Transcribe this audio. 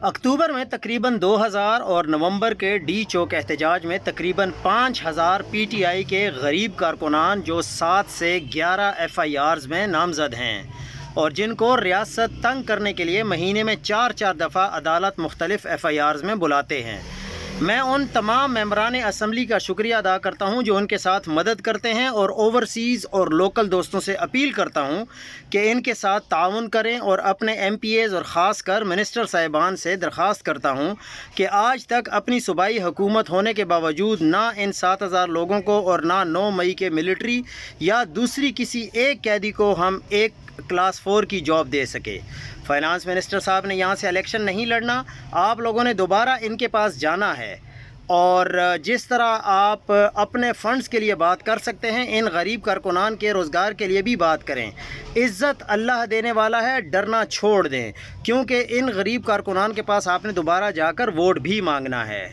اکتوبر میں تقریباً 2000 اور نومبر کے ڈی چوک احتجاج میں تقریباً 5000 پی ٹی آئی کے غریب کارکنان جو 7 سے 11 ایف آئی آرز میں نامزد ہیں اور جن کو ریاست تنگ کرنے کے لیے مہینے میں 4 دفعہ عدالت مختلف ایف آئی آرز میں بلاتے ہیں، میں ان تمام ممبران اسمبلی کا شکریہ ادا کرتا ہوں جو ان کے ساتھ مدد کرتے ہیں اور اوورسیز اور لوکل دوستوں سے اپیل کرتا ہوں کہ ان کے ساتھ تعاون کریں اور اپنے ایم پی ایز اور خاص کر منسٹر صاحبان سے درخواست کرتا ہوں کہ آج تک اپنی صوبائی حکومت ہونے کے باوجود نہ ان 7000 لوگوں کو اور نہ 9 مئی کے ملٹری یا دوسری کسی ایک قیدی کو ہم ایک کلاس 4 کی جاب دے سکے۔ فائنانس منسٹر صاحب نے یہاں سے الیکشن نہیں لڑنا، آپ لوگوں نے دوبارہ ان کے پاس جانا ہے اور جس طرح آپ اپنے فنڈز کے لیے بات کر سکتے ہیں ان غریب کارکنان کے روزگار کے لیے بھی بات کریں۔ عزت اللہ دینے والا ہے، ڈرنا چھوڑ دیں، کیونکہ ان غریب کارکنان کے پاس آپ نے دوبارہ جا کر ووٹ بھی مانگنا ہے۔